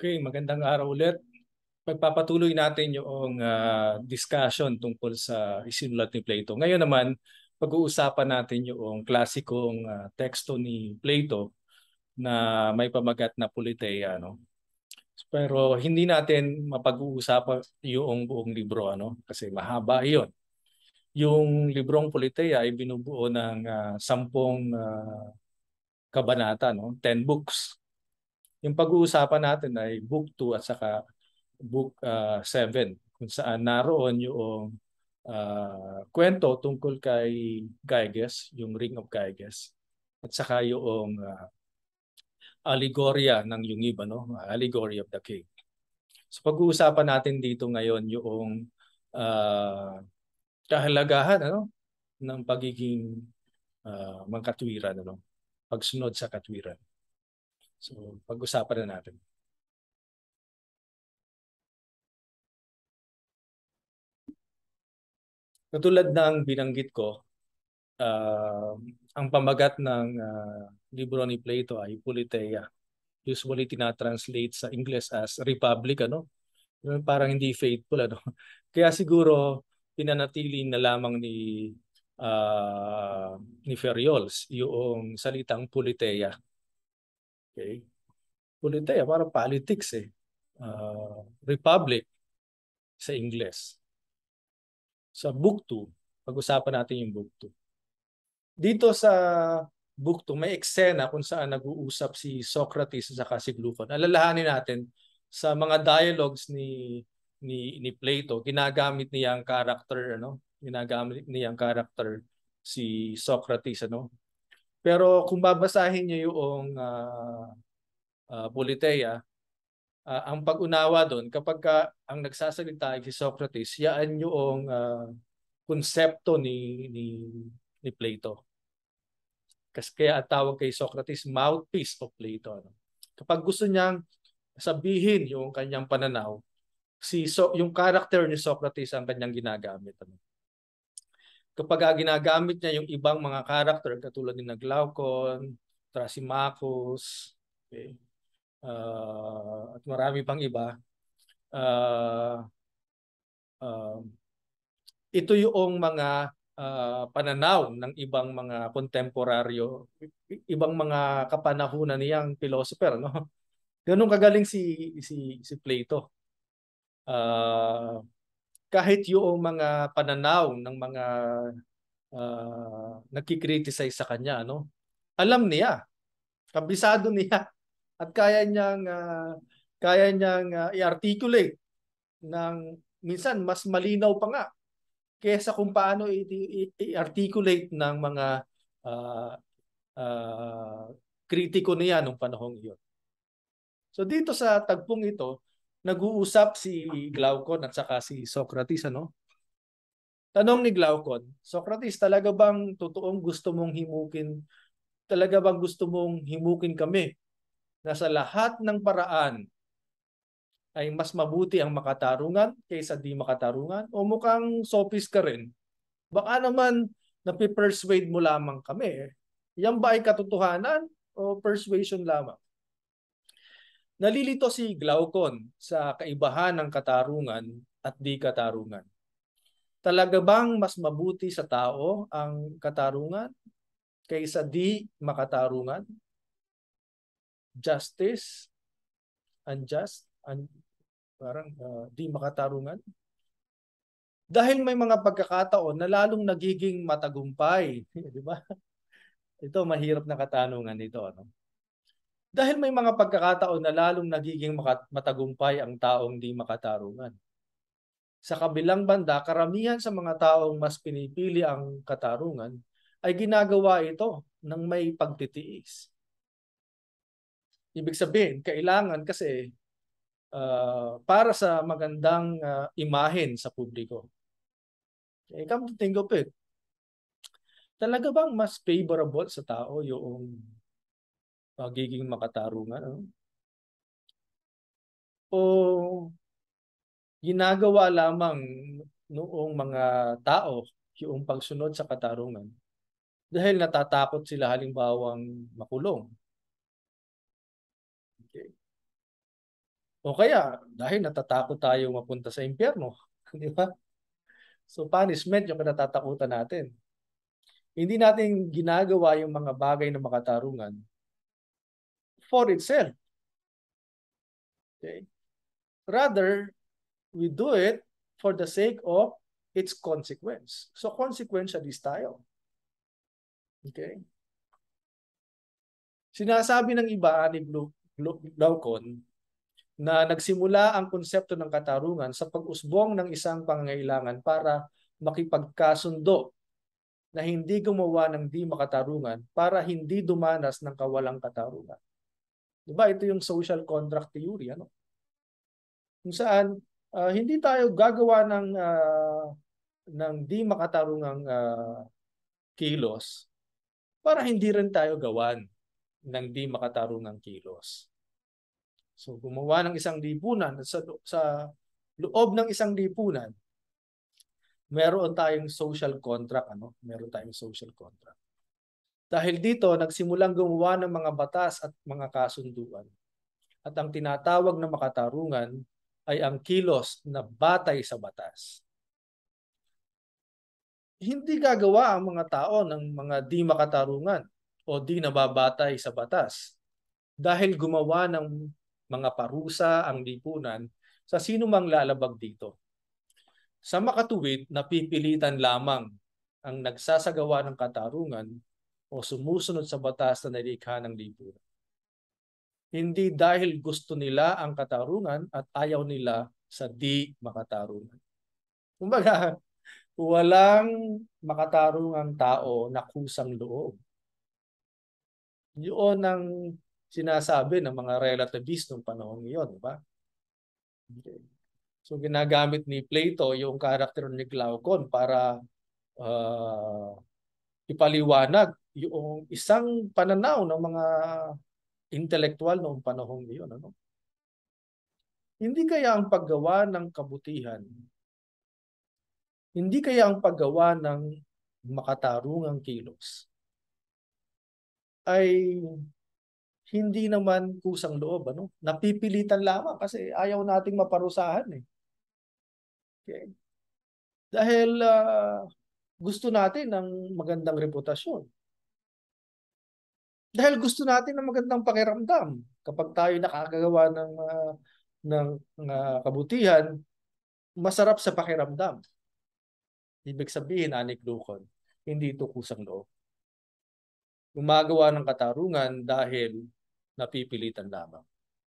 Okay, magandang araw ulit. Pagpapatuloy natin yung discussion tungkol sa isinulat ni Plato. Ngayon naman, pag-uusapan natin yung klasikong teksto ni Plato na may pamagat na Politeia, no? Pero hindi natin mapag-uusapan yung buong libro, ano? Kasi mahaba 'yon. Yung librong Politeia ay binubuo ng 10 kabanata, no? 10 books. Yung pag-uusapan natin ay Book 2 at saka Book 7 kung saan naroon yung kwento tungkol kay Gyges, yung Ring of Gyges, at saka yung allegorya ng Yungib, ano? Allegory of the King. So pag-uusapan natin dito ngayon yung uh, kahalagahan, ano, ng pagiging mangkatwiran, ano, pagsunod sa katwiran. So pag-usapan na natin. Katulad ng binanggit ko, ang pamagat ng libro ni Plato ay Politeia. Usually tinatranslate sa English as Republic, ano? Parang hindi faithful, ano? Kaya siguro pinanatili na lamang ni Ferriols yung salitang Politeia. Okay? Politeia, parang politics eh. Republic sa English. Sa Book 2, pag-usapan natin yung Book 2. Dito sa book 2, may eksena kung saan nag-uusap si Socrates at si Glucon. Alalahanin natin sa mga dialogues ni Plato, ginagamit niya ang character, ano? Ginagamit niya ang character si Socrates, ano? Pero kung babasahin niyo yung Politeia, ang pag-unawa doon kapag ang nagsasalita ay si Socrates, yan yung konsepto ni Plato. Kasi kaya ang tawag kay Socrates, mouthpiece of Plato. Ano? Kapag gusto niyang sabihin yung kanyang pananaw, yung character ni Socrates ang kanyang ginagamit. Ano? Kapag ginagamit niya yung ibang mga character, katulad ni Glaucon, Thrasymachus, okay, at marami pang iba, uh, uh, ito yung mga pananaw ng ibang mga kontemporaryo, ibang mga kapanahunan niyang philosopher, no? Ganun kagaling si Plato. Uh, Kahit yung mga pananaw ng mga nagki-criticize sa kanya, no? Alam niya, kabisado niya at kaya niyang i-articulate ng minsan mas malinaw pa nga kaysa kung paano i-articulate ng mga uh, uh, kritiko niya nung panahong iyon. So dito sa tagpong ito, nag-uusap si Glaucon at saka si Socrates, ano? Tanong ni Glaucon, Socrates, talaga bang gusto mong himukin kami na sa lahat ng paraan ay mas mabuti ang makatarungan kaysa di makatarungan? O mukhang sophist ka rin? Baka naman napipersuade mo lamang kami. Yan ba ay katotohanan o persuasion lamang? Nalilito si Glaucon sa kaibahan ng katarungan at di katarungan. Talaga bang mas mabuti sa tao ang katarungan kaysa di makatarungan? Justice, unjust, parang di makatarungan? Dahil may mga pagkakataon na lalong nagiging matagumpay, di ba? Ito mahirap na katanungan ito, ano? Dahil may mga pagkakataon na lalong nagiging matagumpay ang taong di makatarungan. Sa kabilang banda, karamihan sa mga taong mas pinipili ang katarungan ay ginagawa ito ng may pagtitiis. Ibig sabihin, kailangan kasi para sa magandang imahen sa publiko. Come to think of it, talaga bang mas favorable sa tao yung pagiging makatarungan? Ano? O ginagawa lamang noong mga tao yung pagsunod sa katarungan dahil natatakot sila halimbawang makulong? Okay. O kaya, dahil natatakot tayo mapunta sa impyerno. Di ba? So punishment yung kinatatakutan natin. Hindi natin ginagawa yung mga bagay na makatarungan for itself. Okay? Rather, we do it for the sake of its consequence. So consequentialist tayo. Okay? Sinasabi ng iba ni Glaucon na nagsimula ang konsepto ng katarungan sa pag-usbong ng isang pangangailangan para makipagkasundo na hindi gumawa ng di makatarungan para hindi dumanas ng kawalang katarungan. Diba? Ito yung social contract theory. Ano? Kung saan hindi tayo gagawa ng di makatarungang kilos para hindi rin tayo gawan ng di makatarungang kilos. So gumawa ng isang lipunan at sa loob ng isang lipunan, meron tayong social contract. Ano? Meron tayong social contract. Dahil dito, nagsimulang gumawa ng mga batas at mga kasunduan. At ang tinatawag na makatarungan ay ang kilos na batay sa batas. Hindi gagawa ang mga tao ng mga di makatarungan o di nababatay sa batas dahil gumawa ng mga parusa ang lipunan sa sino mang lalabag dito. Sa makatuwid, napipilitan lamang ang nagsasagawa ng katarungan o sumusunod sa batas na nilikha ng lipunan. Hindi dahil gusto nila ang katarungan at ayaw nila sa di makatarungan. Kumbaga, walang makatarungang tao na kusang loob. Yun ang sinasabi ng mga relativist ng panahon ngayon, di ba? Okay. So ginagamit ni Plato yung karakter ni Glaucon para ipaliwanag yung isang pananaw ng mga intelektual noong panahon ngayon. Ano? Hindi kaya ang paggawa ng kabutihan, hindi kaya ang paggawa ng makatarungang kilos ay hindi naman kusang loob, ano? Napipilitan lamang kasi ayaw nating maparusahan eh. Okay? Dahil gusto natin ng magandang reputasyon. Dahil gusto natin ng magandang pakiramdam. Kapag tayo nakakagawa ng kabutihan, masarap sa pakiramdam. Ibig sabihin, ani Glaucon, hindi ito kusang loob. Gumagawa ng katarungan dahil napipilitan lamang.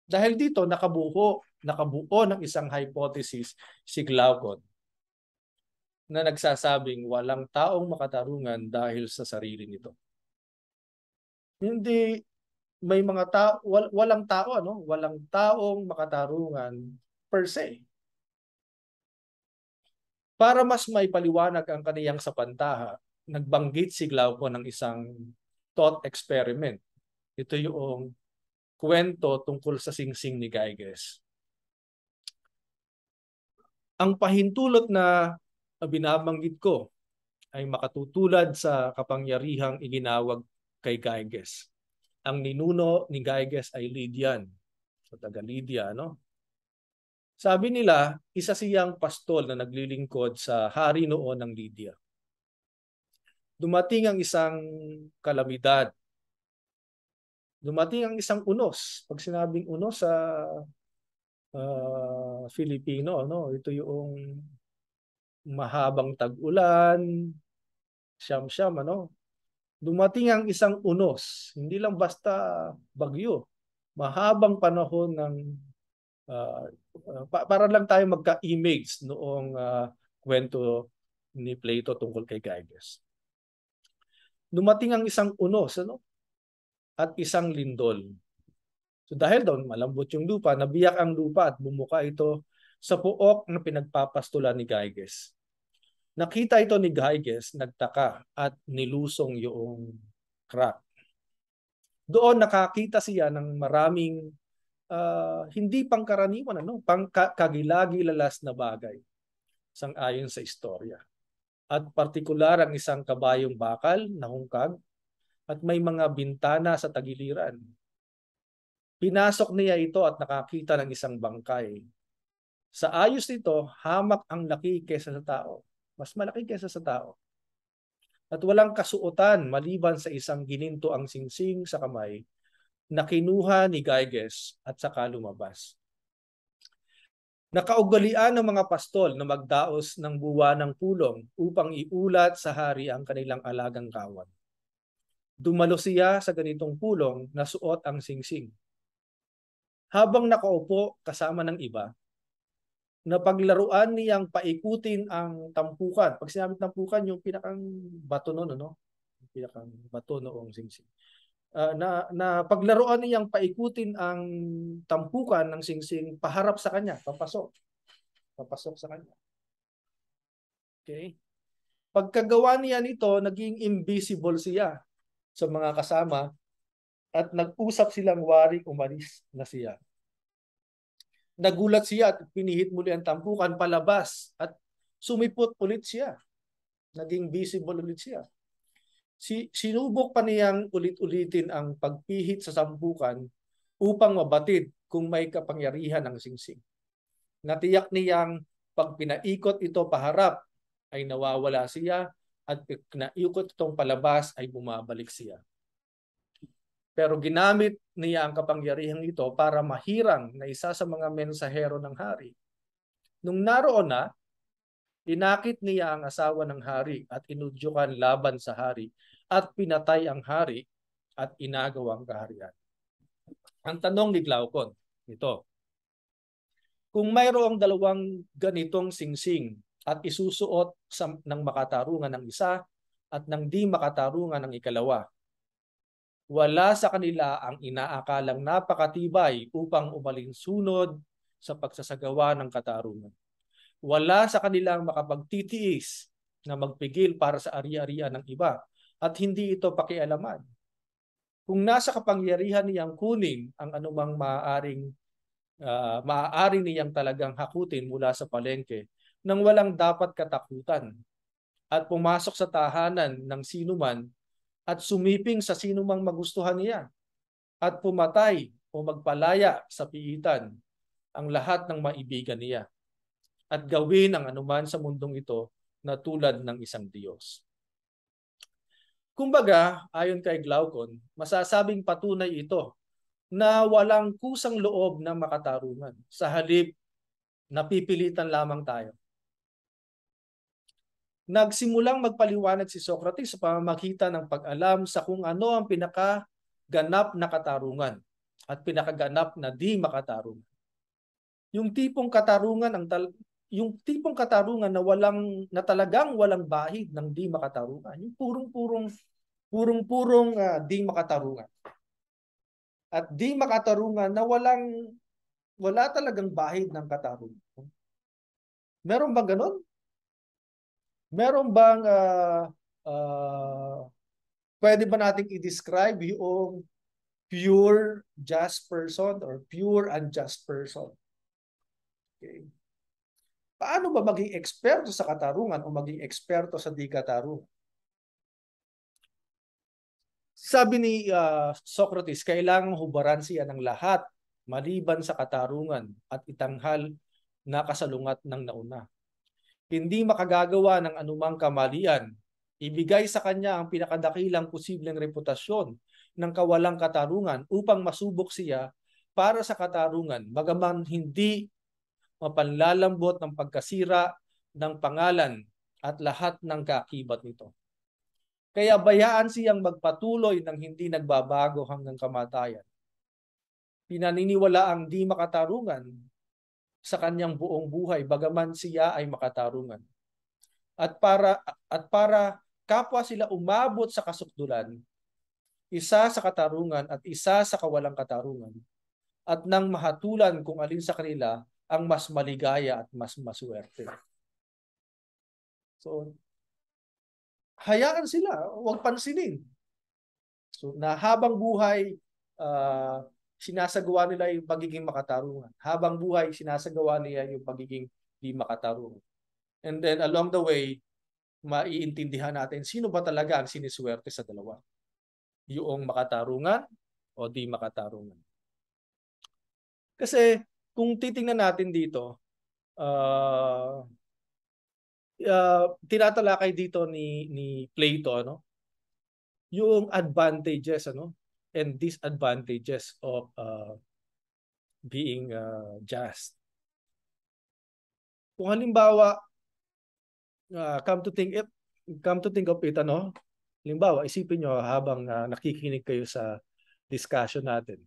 Dahil dito, nakabuo ng isang hypothesis si Glaucon na nagsasabing walang taong makatarungan dahil sa sarili nito. Hindi may mga tao, walang tao, ano? Walang taong makatarungan per se. Para mas maipaliwanag ang kaniyang sapantaha, nagbanggit si Glaucon ng isang thought experiment. Ito yung kwento tungkol sa singsing ni Gyges. Ang pahintulot na binabanggit ko ay makatutulad sa kapangyarihang iginawag kay Gyges. Ang ninuno ni Gyges ay Lydian. So taga Lydia, no? Sabi nila, isa siyang pastol na naglilingkod sa hari noon ng Lydia. Dumating ang isang kalamidad. Dumating ang isang unos. Pag sinabing unos sa Filipino, no? Ito yung mahabang tag-ulan, siyam-siyam, ano? Dumating ang isang unos. Hindi lang basta bagyo. Mahabang panahon ng para lang tayo magka-image noong kwento ni Plato tungkol kay Gyges. Dumating ang isang unos, ano? At isang lindol. So dahil doon malambot yung lupa, nabiyak ang lupa at bumuka ito sa puok na pinagpapastulan ni Gyges. Nakita ito ni Gyges, nagtaka at nilusong yung crack. Doon nakakita siya ng maraming hindi pangkaraniwan, ano, pangkagilagilalas na bagay sang-ayon sa istorya. At partikular ang isang kabayong bakal na hungkag at may mga bintana sa tagiliran. Pinasok niya ito at nakakita ng isang bangkay. Sa ayos nito, hamak ang laki kaysa sa tao. Mas malaki kaysa sa tao. At walang kasuotan maliban sa isang gininto ang singsing sa kamay na kinuha ni Gyges at saka lumabas. Nakaugalian ng mga pastol na magdaos ng buwa ng pulong upang iulat sa hari ang kanilang alagang kawan. Dumalo siya sa ganitong pulong na suot ang singsing. Habang nakaupo kasama ng iba, napaglaruan niyang paikutin ang tampukan. Pag sinabing tampukan, yung pinakang bato noon, ano? Yung pinakang bato noong singsing. Na paglaruan niyang paikutin ang tampukan ng singsing paharap sa kanya, papasok sa kanya. Okay? Pagkagawa niya nito, naging invisible siya sa mga kasama at nag-usap silang waring umalis na siya. Nagulat siya at pinihit muli ang tampukan palabas at sumipot ulit siya. Naging visible ulit siya. Sinubok pa niyang ulit-ulitin ang pagpihit sa tampukan upang mabatid kung may kapangyarihan ng singsing. Natiyak niyang pag pinaikot ito paharap ay nawawala siya at pag pinaikot itong palabas ay bumabalik siya. Pero ginamit niya ang kapangyarihang ito para mahirang na isa sa mga mensahero ng hari. Nung naroon na, inakit niya ang asawa ng hari at inudyukan laban sa hari at pinatay ang hari at inagaw ang kaharian. Ang tanong ni Glaucon, ito, kung mayroong dalawang ganitong singsing at isusuot ng makatarungan ng isa at ng di makatarungan ng ikalawa, wala sa kanila ang inaakalang napakatibay upang umalinsunod sa pagsasagawa ng katarungan. Wala sa kanilang makapagtitiis na magpigil para sa ari-arian ng iba at hindi ito pakialaman. Kung nasa kapangyarihan niyang kunin ang anumang maaari niyang talagang hakutin mula sa palengke nang walang dapat katakutan at pumasok sa tahanan ng sinuman at sumiping sa sinumang magustuhan niya at pumatay o magpalaya sa piitan ang lahat ng maibigan niya at gawin ang anuman sa mundong ito na tulad ng isang Diyos. Kumbaga, ayon kay Glaucon, masasabing patunay ito na walang kusang loob ng makatarungan. Sa halip, napipilitan lamang tayo. Nagsimulang magpaliwanag si Socrates sa pamamagitan ng pag-alam sa kung ano ang pinakaganap na katarungan at pinakaganap na di makatarungan. Yung tipong katarungan na talagang walang bahid ng di makatarungan. Yung purong-purong di makatarungan. At di makatarungan na wala talagang bahid ng katarungan. Meron bang ganun? Meron bang pwede ba nating i-describe yung pure just person or pure unjust person? Okay. Paano ba maging eksperto sa katarungan o maging eksperto sa di katarungan? Sabi ni Socrates, kailangang hubaran siya ng lahat maliban sa katarungan at itanghal na kasalungat ng nauna. Hindi makagagawa ng anumang kamalian. Ibigay sa kanya ang pinakadakilang posibleng reputasyon ng kawalang katarungan upang masubok siya para sa katarungan, bagaman hindi mapanlalambot ng pagkasira ng pangalan at lahat ng kaakibat nito. Kaya bayaan siyang magpatuloy ng hindi nagbabago hanggang kamatayan. Pinaniniwala ang di makatarungan sa kanyang buong buhay bagaman siya ay makatarungan. At para kapwa sila umabot sa kasukdulan, isa sa katarungan at isa sa kawalang katarungan, at nang mahatulan kung alin sa kanila ang mas maligaya at mas maswerte. So, hayaan sila, huwag pansinin. So, na habang buhay, sinasagawa nila yung pagiging makatarungan. Habang buhay, sinasagawa nila yung pagiging di makatarungan. And then along the way, maiintindihan natin sino ba talaga ang siniswerte sa dalawa. Yung makatarungan o di makatarungan. Kasi kung titingnan natin dito, tinatalakay dito ni Plato, ano, yung advantages, ano, and disadvantages of being just. Kung halimbawa, come to think of it, ano, halimbawa, isipin nyo habang nakikinig kayo sa discussion natin.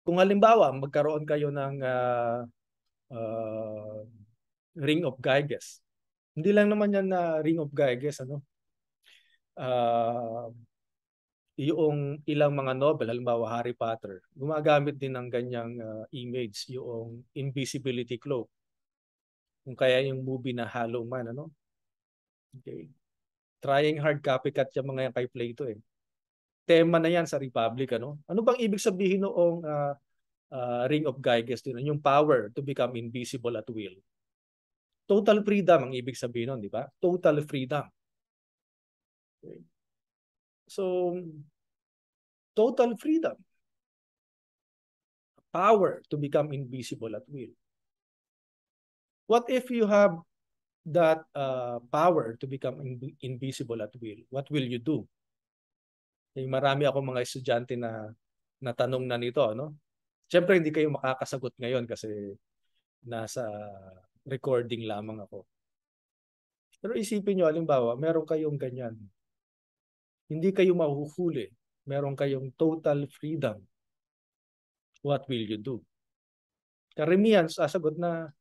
Kung halimbawa, magkaroon kayo ng ring of Gyges. Hindi lang naman yan na ring of Gyges, ano? Yung ilang mga novel, halimbawa Harry Potter, gumagamit din ng ganyang image, yung invisibility cloak. Kung kaya yung movie na Hollow Man, ano? Okay. Trying hard copycat yung mga yan kay Plato eh. Tema na yan sa Republic, ano? Ano bang ibig sabihin noong ring of Gyges din? Yung power to become invisible at will. Total freedom ang ibig sabihin nun, di ba? Total freedom. Okay. So, total freedom. Power to become invisible at will. What if you have that power to become invisible at will? What will you do? Marami akong mga estudyante na natanong na nito, no? Siyempre hindi kayo makakasagot ngayon kasi nasa recording lamang ako. Pero isipin nyo, halimbawa, meron kayong ganyan. Hindi kayo mahuhuli. Meron kayong total freedom. What will you do? Karamihan sasagot na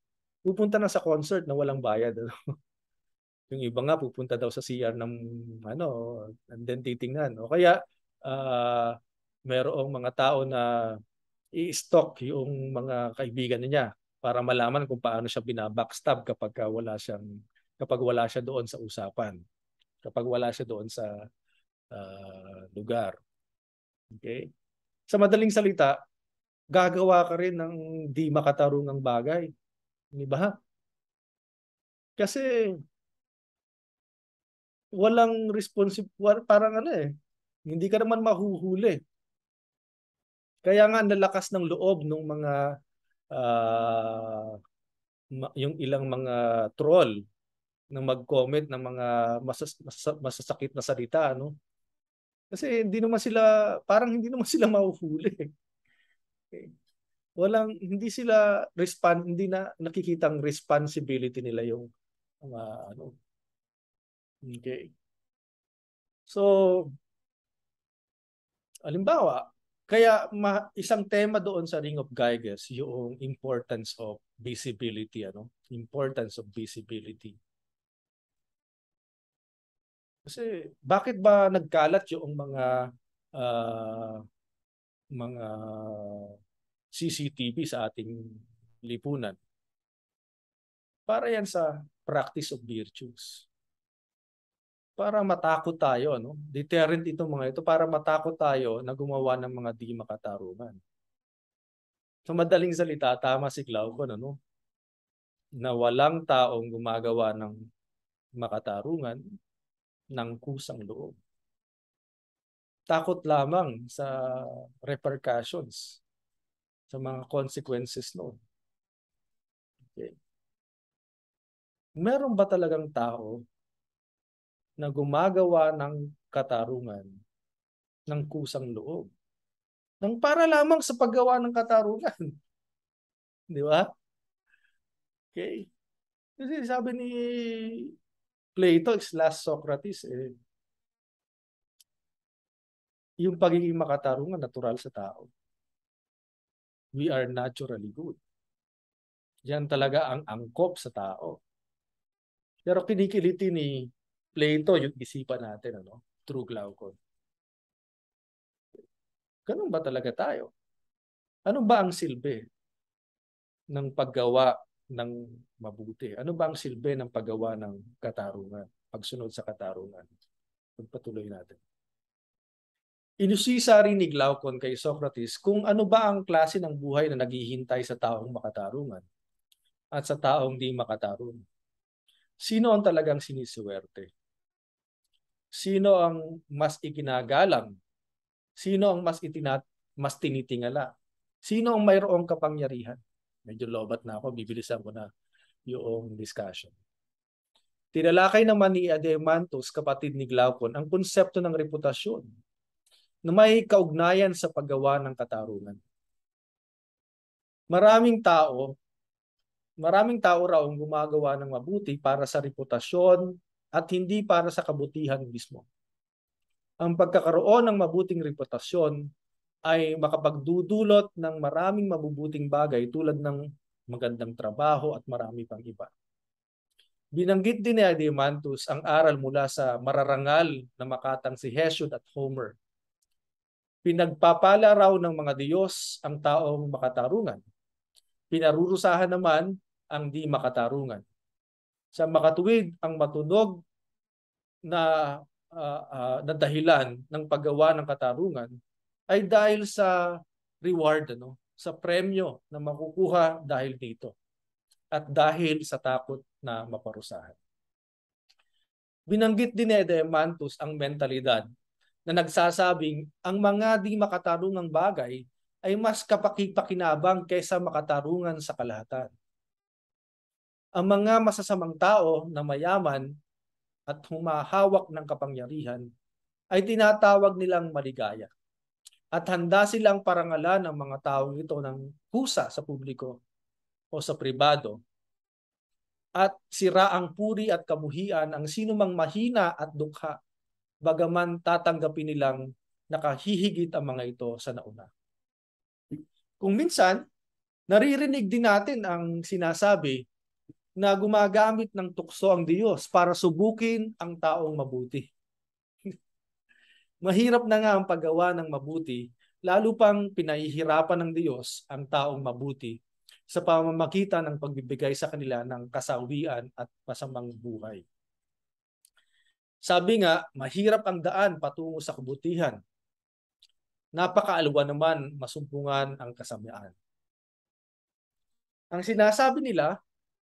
pupunta na sa concert na walang bayad. Yung iba nga pupunta daw sa CR ng ano, and then titingnan. O kaya merong mga tao na i-stalk yung mga kaibigan niya para malaman kung paano siya binabackstab kapag wala siya doon sa usapan. Kapag wala siya doon sa lugar. Okay? Sa madaling salita, gagawa ka rin ng di makatarungang bagay. Di ba? Kasi walang parang ano eh, hindi ka naman mahuhuli. Kaya nga nalakas ng loob ng mga yung ilang mga troll na mag-comment ng mga masasakit na salita, no? Kasi hindi naman sila mahuhuli. Okay. Hindi na nakikitang responsibility nila yung ano. Okay. So, halimbawa, kaya isang tema doon sa Ring of Gyges, yung importance of visibility, ano? Importance of visibility. Kasi bakit ba nagkalat yung mga CCTV sa ating lipunan? Para yan sa practice of virtues. Para matakot tayo, no? Deterrent itong mga ito para matakot tayo na gumawa ng mga di makatarungan. Sa madaling salita, tama si Glaucon, ano? Na walang taong gumagawa ng makatarungan ng kusang loob. Takot lamang sa repercussions, sa mga consequences noon. Okay. Meron ba talagang tao na gumagawa ng katarungan ng kusang loob? Nang para lamang sa paggawa ng katarungan. Di ba? Okay. Kasi sabi ni Plato, last Socrates, yung pagiging makatarungan natural sa tao. We are naturally good. Yan talaga ang angkop sa tao. Pero kinikiliti ni Plato yung isipan natin, ano? Through Glaucon. Ganun ba talaga tayo? Ano ba ang silbi ng paggawa ng mabuti? Ano ba ang silbi ng paggawa ng katarungan? Pagsunod sa katarungan. Pagpatuloy natin. Inusisa rin ni Glaucon kay Socrates kung ano ba ang klase ng buhay na naghihintay sa taong makatarungan at sa taong di makatarungan. Sino ang talagang sinisiwerte? Sino ang mas ikinagalang? Sino ang mas tinitingala? Sino ang mayroong kapangyarihan? Medyo lobat na ako, bibilisan ko na yung discussion. Tinalakay naman ni Adeimantus, kapatid ni Glaucon, ang konsepto ng reputasyon na may kaugnayan sa paggawa ng katarungan. Maraming tao raw ang gumagawa ng mabuti para sa reputasyon at hindi para sa kabutihan mismo. Ang pagkakaroon ng mabuting reputasyon ay makapagdudulot ng maraming mabubuting bagay tulad ng magandang trabaho at marami pang iba. Binanggit din ni Adeimantus ang aral mula sa mararangal na makatang si Hesiod at Homer. Pinagpapala raw ng mga Diyos ang taong makatarungan. Pinarurusahan naman ang di makatarungan. Sa makatuwid, ang matunog na, na dahilan ng paggawa ng katarungan ay dahil sa reward, sa premyo na makukuha dahil dito at dahil sa takot na maparusahan. Binanggit din ni Adeimantus ang mentalidad na nagsasabing ang mga di makatarungang bagay ay mas kapakipakinabang kaysa makatarungan sa kalahatan. Ang mga masasamang tao na mayaman at humahawak ng kapangyarihan ay tinatawag nilang maligaya. At handa silang parangalan ang mga taong ito ng kusa sa publiko o sa pribado. At sira ang puri at kamuhian ang sinumang mahina at dukha, bagaman tatanggapin nilang nakahihigit ang mga ito sa nauna. Kung minsan, naririnig din natin ang sinasabi na gumagamit ng tukso ang Diyos para subukin ang taong mabuti. Mahirap na nga ang paggawa ng mabuti, lalo pang pinahihirapan ng Diyos ang taong mabuti sa pamamagitan ng pagbibigay sa kanila ng kasawian at masamang buhay. Sabi nga, mahirap ang daan patungo sa kabutihan. Napakaalwa naman masumpungan ang kasamaan. Ang sinasabi nila,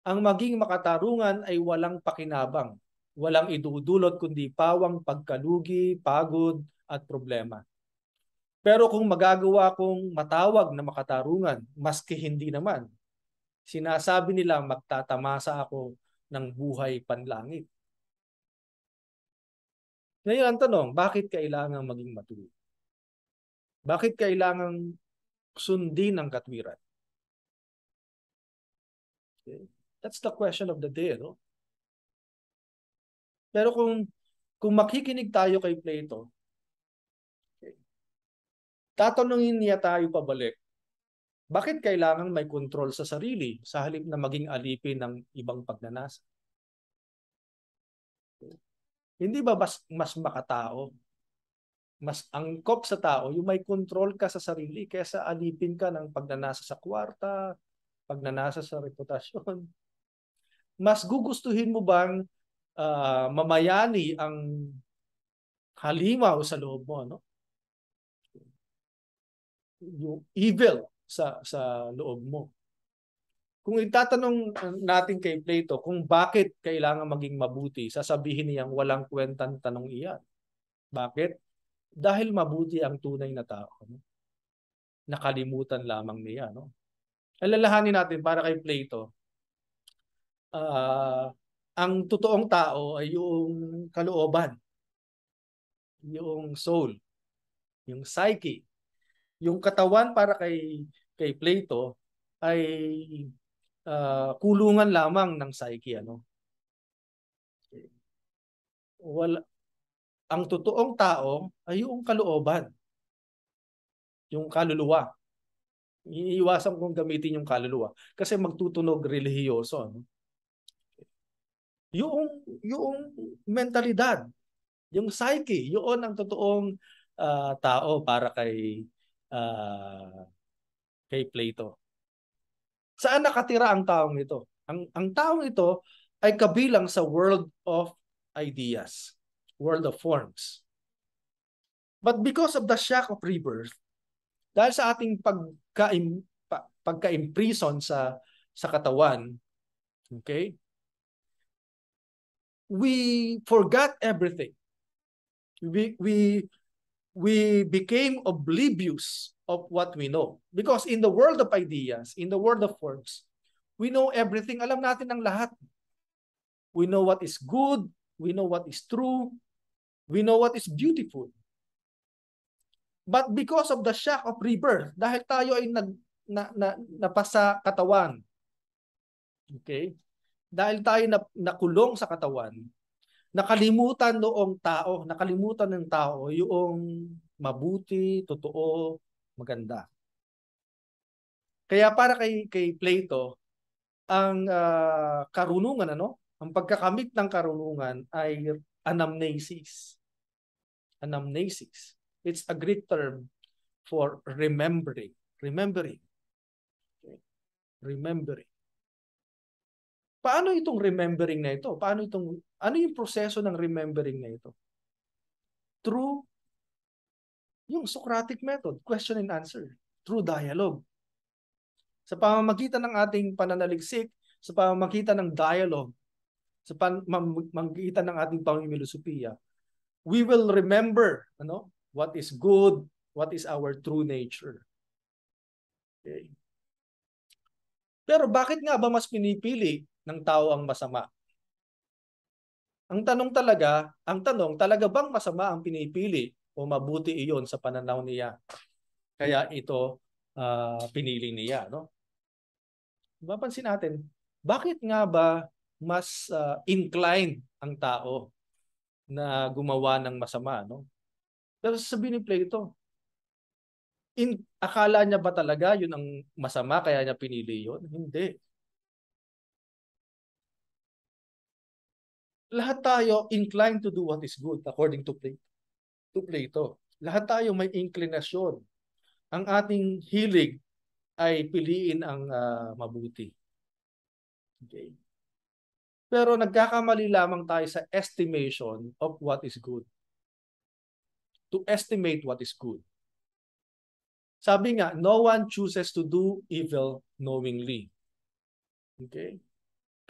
ang maging makatarungan ay walang pakinabang, walang idudulot kundi pawang pagkalugi, pagod at problema. Pero kung magagawa kong matawag na makatarungan, maski hindi naman, sinasabi nila magtatamasa ako ng buhay panlangit. Ngayon ang tanong, bakit kailangan maging matuwid? Bakit kailangan sundin ang katwiran? Okay. That's the question of the day, no? Pero kung makikinig tayo kay Plato, okay, tatanungin niya tayo pabalik, bakit kailangan may kontrol sa sarili sa halip na maging alipin ng ibang pagnanasa? Okay. Hindi ba mas makatao? Mas angkop sa tao yung may control ka sa sarili kaysa alipin ka ng pagnanasa sa kwarta, pagnanasa sa reputasyon. Mas gugustuhin mo bang mamayani ang halimaw sa loob mo, no? Yung evil sa loob mo. Kung itatanong natin kay Plato kung bakit kailangan maging mabuti, sasabihin niyang walang kwentang tanong iyan. Bakit? Dahil mabuti ang tunay na tao. No? Nakalimutan lamang niya. No? Alalahanin natin para kay Plato, ang totoong tao ay yung kalooban, yung soul, yung psyche. Yung katawan para kay Plato ay kulungan lamang ng psyche. Ano? Ang totoong tao ay yung kalooban, yung kaluluwa. Iiwasan kong gamitin yung kaluluwa kasi magtutunog relihiyoso. No? Yung mentalidad, yung psyche, yun ang totoong tao para kay Plato. Saan nakatira ang taong ito? Ang taong ito ay kabilang sa world of ideas, world of forms. But because of the shock of rebirth, dahil sa ating pagka-imprison sa katawan, okay? We forgot everything. We became oblivious of what we know. Because in the world of ideas, in the world of words, we know everything. Alam natin ang lahat. We know what is good. We know what is true. We know what is beautiful. But because of the shock of rebirth, dahil tayo ay napasa katawan, okay? Dahil tayo nakulong sa katawan, nakalimutan ng tao yung mabuti, totoo, maganda. Kaya para kay Plato, ang karunungan, ang pagkakamit ng karunungan ay anamnesis. Anamnesis. It's a Greek term for remembering. Remembering. Okay. Remembering. Paano itong remembering na ito? Ano yung proseso ng remembering na ito? Through yung Socratic method, question and answer. Through dialogue. Sa pamamagitan ng ating pananaliksik, sa pamamagitan ng dialogue, sa pamamagitan ng ating pamimilosopiya, we will remember what is good, what is our true nature. Okay. Pero bakit nga ba mas pinipili ng tao ang masama? Ang tanong talaga bang masama ang pinipili o mabuti iyon sa pananaw niya? Kaya ito pinili niya, no? Mapansin natin, bakit nga ba mas inclined ang tao na gumawa ng masama, no? Pero sasabihin ni Plato, akala niya ba talaga yun ang masama kaya niya pinili yun? Hindi. Lahat tayo inclined to do what is good according to Plato. Lahat tayo may inclinasyon. Ang ating hilig ay piliin ang mabuti. Okay. Pero nagkakamali lamang tayo sa estimation of what is good. To estimate what is good. Sabi nga, no one chooses to do evil knowingly. Okay?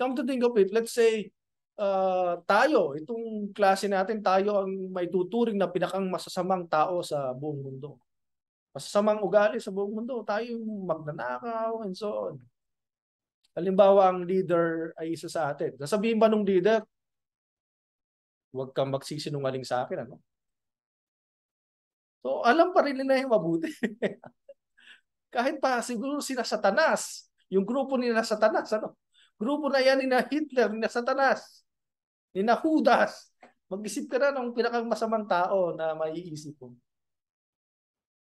Come to think of it, let's say, itong klase natin, tayo ang may tuturing na pinakang masasamang tao sa buong mundo. Masasamang ugali sa buong mundo. Tayo yung magnanakaw and so on. Halimbawa, ang leader ay isa sa atin. Sasabihin ba nung leader, huwag kang magsisinungaling sa akin, ano? So, alam pa rin nila yung mabuti. Kahit pa siguro sila Satanas, yung grupo nila Satanas, grupo na yan ni na Hitler, ni na Satanas, ni na Judas. Mag-isip ka na ng pinakamasamang tao na maiisip mo.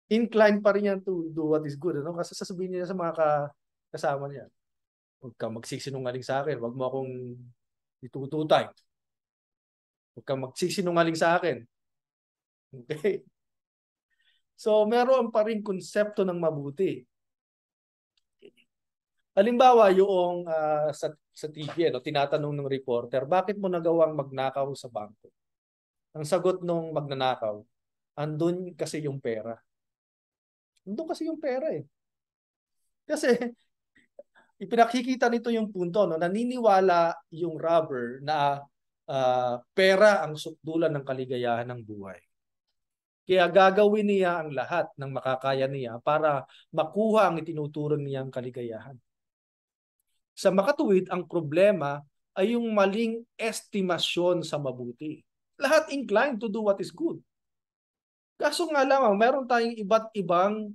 Inclined pa rin yan to do what is good. Kasi sasabihin niya sa mga kasama niya, huwag kang magsisinungaling sa akin, huwag mo akong itututay. Huwag kang magsisinungaling sa akin. Okay? So, meron pa rin konsepto ng mabuti. Halimbawa, yung sa TV, tinatanong ng reporter, bakit mo nagawang magnakaw sa bangko? Ang sagot nung magnanakaw, andun kasi yung pera. Andun kasi yung pera eh. Kasi, ipinakikita nito yung punto, naniniwala yung robber na pera ang sukdulan ng kaligayahan ng buhay. Kaya gagawin niya ang lahat ng makakaya niya para makuha ang itinuturing niyang kaligayahan. Sa makatuwid, ang problema ay yung maling estimasyon sa mabuti. Lahat inclined to do what is good. Kaso nga lamang, meron tayong iba't ibang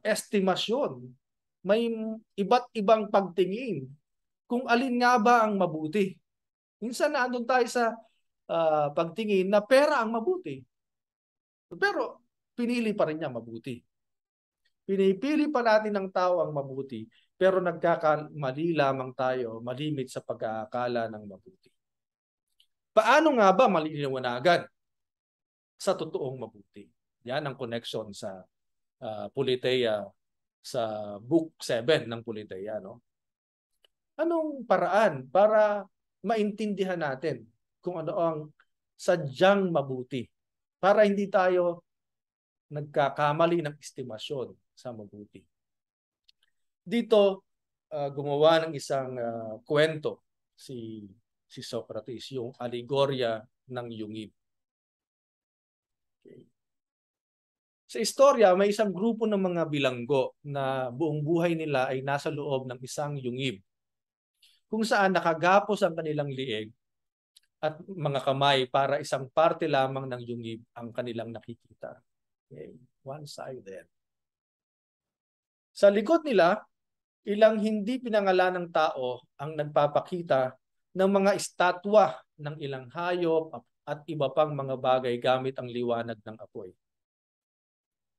estimasyon. May iba't ibang pagtingin kung alin nga ba ang mabuti. Minsan naandun tayo sa pagtingin na pera ang mabuti. Pero pinili pa rin niya mabuti. Pinipili pa natin ng tao ang mabuti, pero nagkakamali lamang tayo, malimit sa pag-aakala ng mabuti. Paano nga ba maliliwanagan sa totoong mabuti? Yan ang connection sa Politeia, sa Book 7 ng Politeia. No? Anong paraan para maintindihan natin kung ano ang sadyang mabuti? Para hindi tayo nagkakamali ng estimasyon sa mabuti. Dito, gumawa ng isang kwento si Socrates, yung alegorya ng yungib. Okay. Sa istorya, may isang grupo ng mga bilanggo na buong buhay nila ay nasa loob ng isang yungib, kung saan nakagapos ang kanilang lieg at mga kamay para isang parte lamang ng yungib ang kanilang nakikita. Okay. One-sided. Sa likod nila, ilang hindi pinangalanang tao ang nagpapakita ng mga estatwa ng ilang hayop at iba pang mga bagay gamit ang liwanag ng apoy.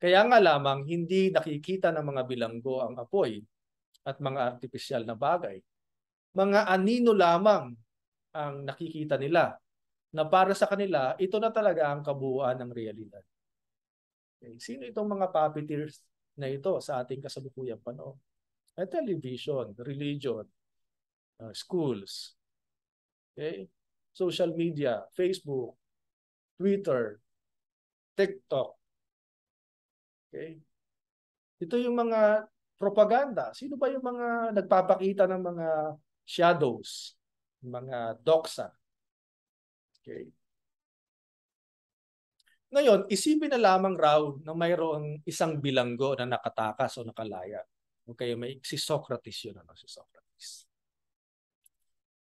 Kaya nga lamang hindi nakikita ng mga bilanggo ang apoy at mga artipisyal na bagay. Mga anino lamang ang nakikita nila na para sa kanila, ito na talaga ang kabuuan ng realidad. Okay. Sino itong mga puppeteers na ito sa ating kasalukuyang panahon? Television, religion, schools, okay? Social media, Facebook, Twitter, TikTok. Okay? Ito yung mga propaganda. Sino ba yung mga nagpapakita ng mga shadows, mga doxa? Okay. Ngayon, isipin na lamang raw na mayroong isang bilanggo na nakatakas o nakalaya. Okay, si Socrates yun, si Socrates.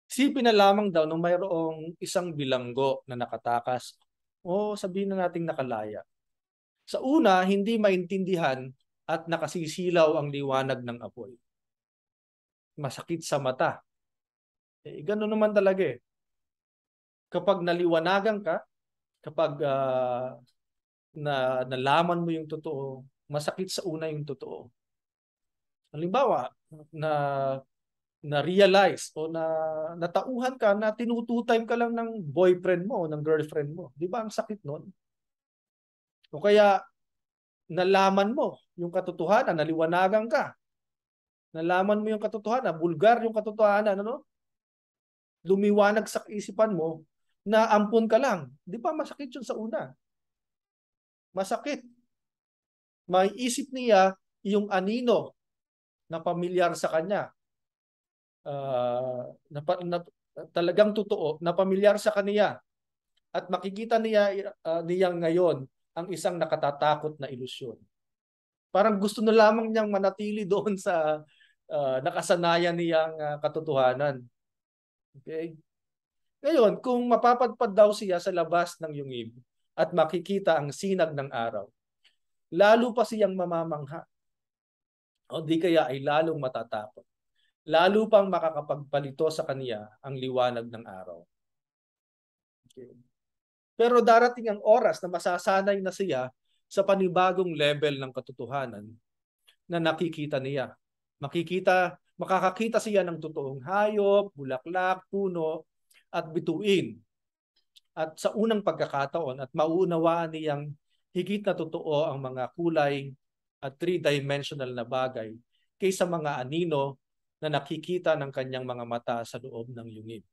Isipin na lamang daw na mayroong isang bilanggo na nakatakas o sabihin na nating nakalaya. Sa una, hindi maintindihan at nakasisilaw ang liwanag ng apoy. Masakit sa mata. Gano'n naman talaga eh. Kapag naliwanagan ka, kapag nalaman mo yung totoo, masakit sa una yung totoo. Halimbawa, na-realize o natauhan ka na tinututime ka lang ng boyfriend mo o ng girlfriend mo. Di ba ang sakit nun? O kaya, nalaman mo yung katotohanan, naliwanagan ka. Nalaman mo yung katotohanan, bulgar yung katotohanan, ano? Lumiwanag sa isipan mo na ampun ka lang. Di ba masakit yun sa una? Masakit. May isip niya yung anino na pamilyar sa kanya. Talagang totoo, na pamilyar sa kanya. At makikita niyang ngayon ang isang nakatatakot na ilusyon. Parang gusto na lamang niyang manatili doon sa nakasanayan niyang katotohanan. Okay? Ngayon, kung mapapadpad daw siya sa labas ng yungib at makikita ang sinag ng araw, lalo pa siyang mamamangha. O di kaya ay lalong matatakot. Lalo pang makakapagpalito sa kanya ang liwanag ng araw. Okay. Pero darating ang oras na masasanay na siya sa panibagong level ng katotohanan na nakikita niya. Makakakita siya ng totoong hayop, bulaklak, puno, at bituin. At sa unang pagkakataon at mauunawaan niyang higit na totoo ang mga kulay at three-dimensional na bagay kaysa mga anino na nakikita ng kanyang mga mata sa loob ng yungib.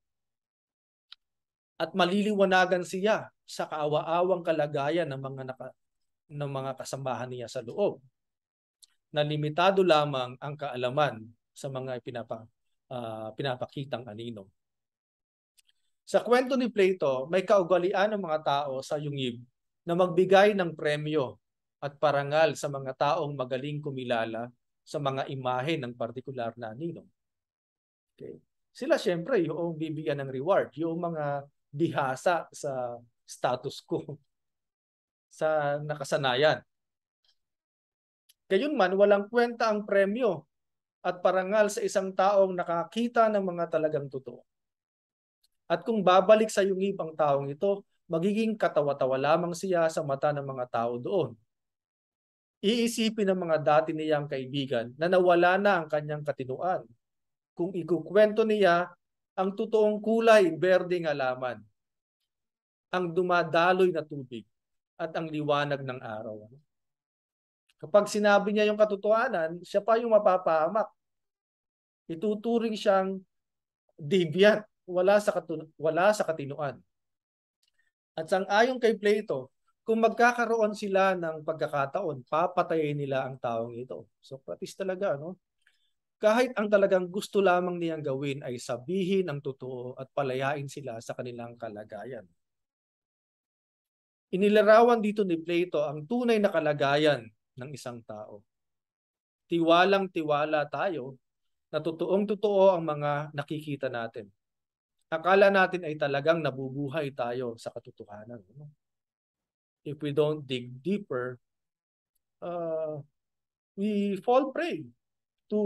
At maliliwanagan siya sa kaawa-awang kalagayan ng mga kasamahan niya sa loob, na limitado lamang ang kaalaman sa mga pinapakitang anino. Sa kwento ni Plato, may kaugalian ng mga tao sa yungib na magbigay ng premyo at parangal sa mga taong magaling kumilala sa mga imahe ng partikular na anino. Okay. Sila siyempre yung bibigyan ng reward, yung mga bihasa sa status quo, sa nakasanayan. Gayunman, walang kwenta ang premyo at parangal sa isang taong nakakita ng mga talagang totoo. At kung babalik sa yungib ang taong ito, magiging katawa-tawa lamang siya sa mata ng mga tao doon. Iisipin ng mga dati niyang kaibigan na nawala na ang kanyang katinuan. Kung ikukwento niya ang totoong kulay, berdeng halaman, ang dumadaloy na tubig, at ang liwanag ng araw. Kapag sinabi niya yung katotohanan, siya pa yung mapapahamak. Ituturing siyang deviant, wala sa katinuan. At sang-ayon kay Plato, kung magkakaroon sila ng pagkakataon, papatayin nila ang taong ito. So, patis talaga, no? Kahit ang talagang gusto lamang niyang gawin ay sabihin ang totoo at palayain sila sa kanilang kalagayan. Inilarawan dito ni Plato ang tunay na kalagayan ng isang tao. Tiwalang-tiwala tayo na totoong-totoo ang mga nakikita natin. Akala natin ay talagang nabubuhay tayo sa katotohanan. If we don't dig deeper, we fall prey to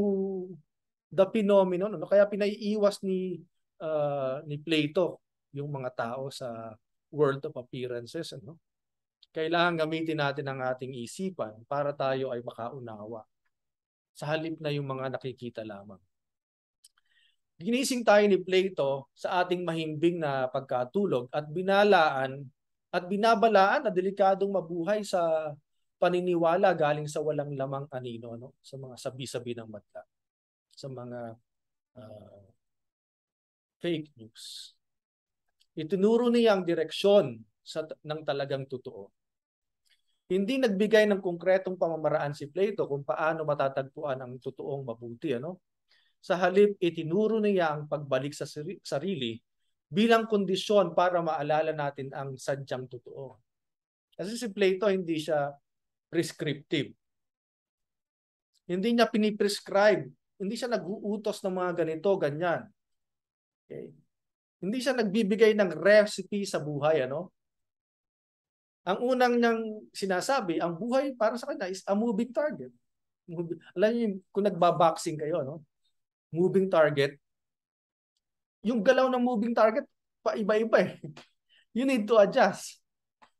the phenomenon. Kaya pinaiiwas ni Plato yung mga tao sa world of appearances. Kailangan gamitin natin ang ating isipan para tayo ay makaunawa sa halip na yung mga nakikita lamang. Ginising tayo ni Plato sa ating mahimbing na pagkatulog at binabalaan na delikadong mabuhay sa paniniwala galing sa walang lamang anino, sa mga sabi-sabi ng madla, sa mga fake news. Itinuro niya ang direksyon ng talagang totoo. Hindi nagbigay ng konkretong pamamaraan si Plato kung paano matatagpuan ang totoong mabuti. Sa halip, itinuro niya ang pagbalik sa sarili bilang kondisyon para maalala natin ang sadyang totoo. Kasi si Plato hindi siya prescriptive. Hindi niya piniprescribe. Hindi siya nag-uutos ng mga ganito, ganyan. Okay. Hindi siya nagbibigay ng recipe sa buhay. Ang unang niyang sinasabi, ang buhay para sa kanya is a moving target. Alam niyo, kung nagbaboxing kayo, moving target, yung galaw ng moving target, paiba-iba eh. You need to adjust.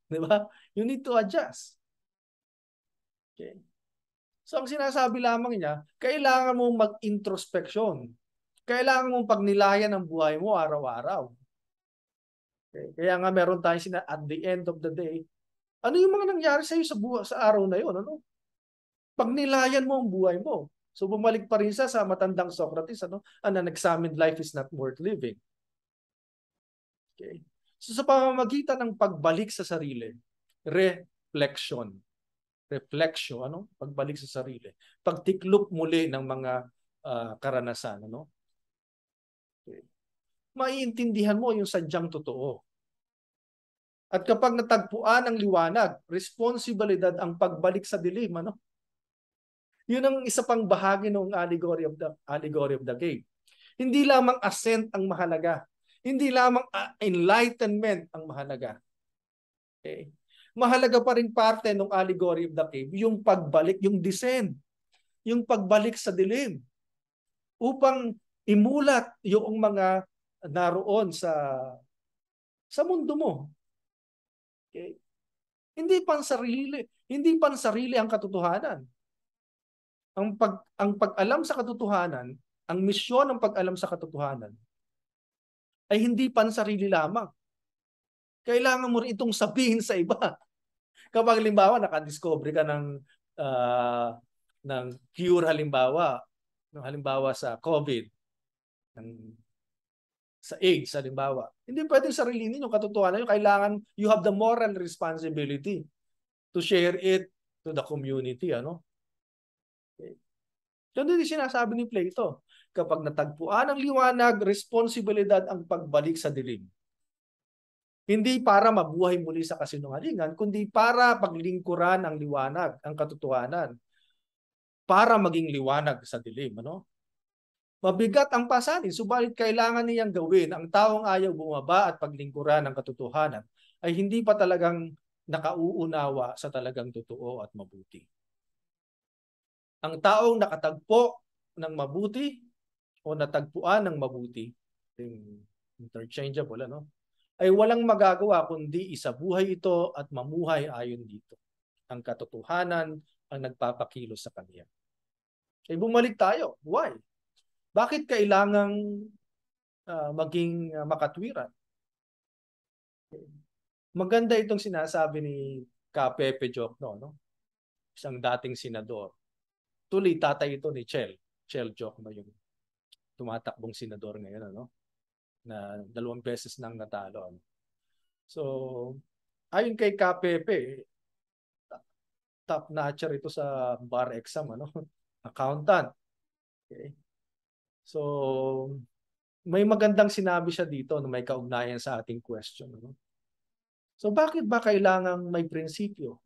Di ba? You need to adjust. Okay. So ang sinasabi lamang niya, kailangan mong mag-introspection. Kailangan mong pagnilayan ang buhay mo araw-araw. Okay. Kaya nga meron tayong at the end of the day, ano yung mga nangyari sa iyo sa araw na yun? Pagnilayan mo ang buhay mo. So bumalik pa rin sa matandang Socrates, an unexamined life is not worth living. Okay. So sa pamamagitan ng pagbalik sa sarili, reflection, pagbalik sa sarili, pagtiklop muli ng mga karanasan, okay. Maiintindihan mo yung sadyang totoo. At kapag natagpuan ang liwanag, responsibilidad ang pagbalik sa dilim, Yun ang isa pang bahagi ng allegory of the cave. Hindi lamang ascent ang mahalaga. Hindi lamang enlightenment ang mahalaga. Okay. Mahalaga pa rin parte ng allegory of the cave, yung pagbalik, yung descent, yung pagbalik sa dilim upang imulat yung mga naroon sa mundo mo. Okay. Hindi pansarili ang katotohanan. Ang pag-alam sa katotohanan, ang misyon ng pag-alam sa katotohanan ay hindi pansarili lamang. Kailangan mo rin itong sabihin sa iba. Kapag halimbawa nakadiscover ka ng cure halimbawa sa COVID, sa AIDS halimbawa, hindi pwedeng sarilinin yung katotohanan. Kailangan you have the moral responsibility to share it to the community. Okay. So, hindi sinasabi ni Plato, kapag natagpuan ang liwanag, responsibilidad ang pagbalik sa dilim. Hindi para mabuhay muli sa kasinungalingan, kundi para paglingkuran ang liwanag, ang katotohanan, para maging liwanag sa dilim. Mabigat ang pasanin, subalit kailangan niyang gawin. Ang taong ayaw bumaba at paglingkuran ng katotohanan ay hindi pa talagang nakauunawa sa talagang totoo at mabuti. Ang taong nakatagpo ng mabuti o natagpuan ng mabuti, interchangeable, ay walang magagawa kundi isabuhay ito at mamuhay ayon dito. Ang katotohanan ang nagpapakilos sa kanya. Ay bumalik tayo. Why? Bakit kailangang maging makatwiran? Maganda itong sinasabi ni Pepe Jokno, isang dating senador. Tuloy tatay ito ni Chel Jokno, yung tumatakbong senador ngayon, na 2 beses nang natalo. So, ayon kay Pepe, top notcher ito sa bar exam, accountant. Okay. So, may magandang sinabi siya dito na may kaugnayan sa ating question. So bakit ba kailangang may prinsipyo?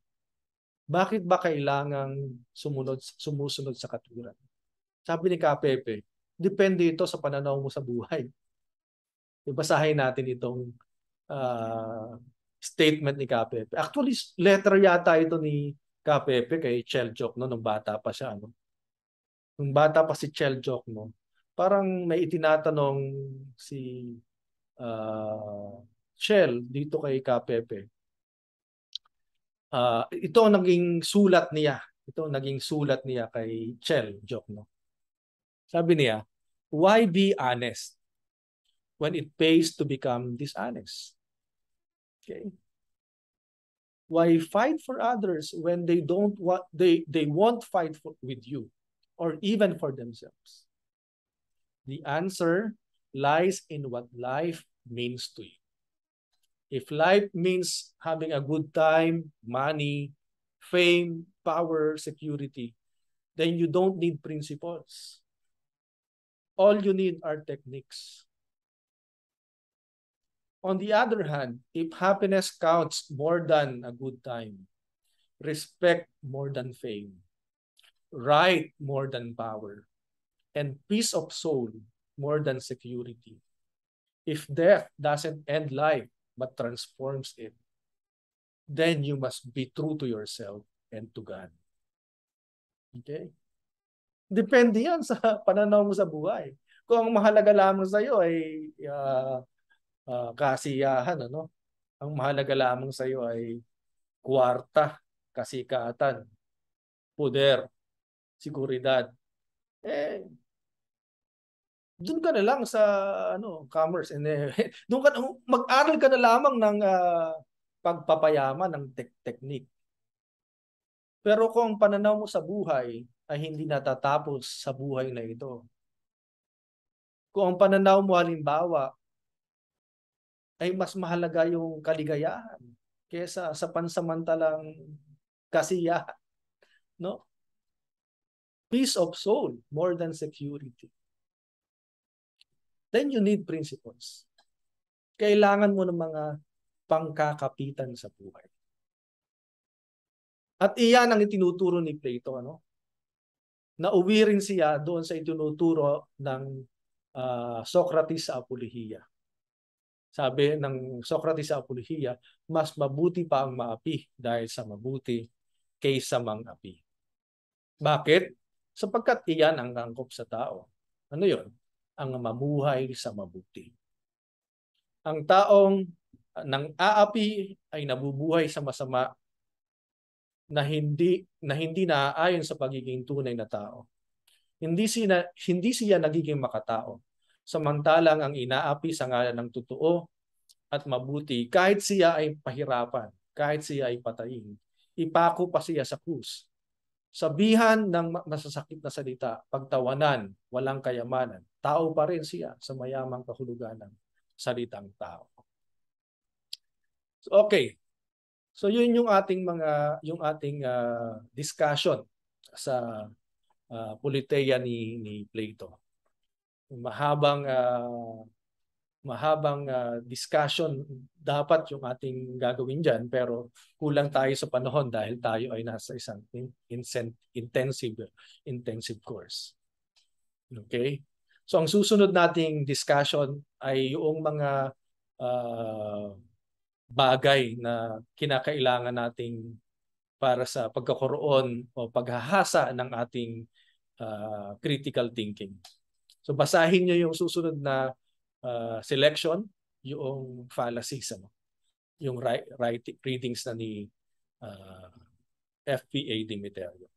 Bakit ba kailangang sumusunod sa katwiran? Sabi ni Kapepe, depende ito sa pananaw mo sa buhay. Basahin natin itong statement ni Kapepe. Actually, letter yata ito ni Kapepe kay Cheljok no, nung bata pa siya. No? Nung bata pa si Cheljok, no, parang may itinatanong si Chel dito kay Kapepe. Ito ang naging sulat niya. Ito ang naging sulat niya kay Cheljok. No? Sabi niya, why be honest when it pays to become dishonest? Okay. Why fight for others when they don't want they won't fight with you or even for themselves? The answer lies in what life means to you. If life means having a good time, money, fame, power, security, then you don't need principles. All you need are techniques. On the other hand, if happiness counts more than a good time, respect more than fame, right more than power, and peace of soul more than security, if death doesn't end life but transforms it, then you must be true to yourself and to God. Okay? Depende yan sa pananaw mo sa buhay. Kung ang mahalaga lamang sa iyo ay kasiyahan, ano? Ang mahalaga lamang sa iyo ay kwarta, kasikatan, poder, seguridad. Eh, doon ka na lang sa commerce and doon ka mag-aral ka na lamang ng pagpapayaman ng technique. Pero kung ang pananaw mo sa buhay ay hindi natatapos sa buhay na ito. Kung ang pananaw mo halimbawa ay mas mahalaga yung kaligayahan kaysa sa pansamantalang kasiyahan, no? Peace of soul more than security. Then you need principles. Kailangan mo ng mga pangkakapitan sa buhay. At iyan ang itinuturo ni Plato, ano? Nauwi rin siya doon sa itinuturo ng Socrates sa Apologia. Sabi ng Socrates sa Apologia, mas mabuti pa ang maapi dahil sa mabuti kaysa mang-api. Bakit? Sapagkat iyan ang angkop sa tao. Ano yon? Ang mamuhay sa mabuti. Ang taong nang aapi ay nabubuhay sa masama na hindi naaayon sa pagiging tunay na tao. Hindi siya nagiging makatao. Samantalang ang inaapi sa ngalan ng totoo at mabuti, kahit siya ay pahirapan, kahit siya ay patayin, ipako pa siya sa krus. Sabihan ng masasakit na salita, pagtawanan, walang kayamanan, tao pa rin siya sa mayamang kahulugan ng salitang tao. Okay. So yun yung ating discussion sa Politeia ni Plato. Mahabang discussion dapat yung ating gagawin diyan, pero kulang tayo sa panahon dahil tayo ay nasa isang intensive course. Okay? So ang susunod nating discussion ay yung mga bagay na kinakailangan nating para sa pagkakaroon o paghahasa ng ating critical thinking. So basahin niyo yung susunod na selection, yung fallacies, yung readings na ni F.P.A. Dimiterio.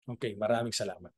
Okay, maraming salamat.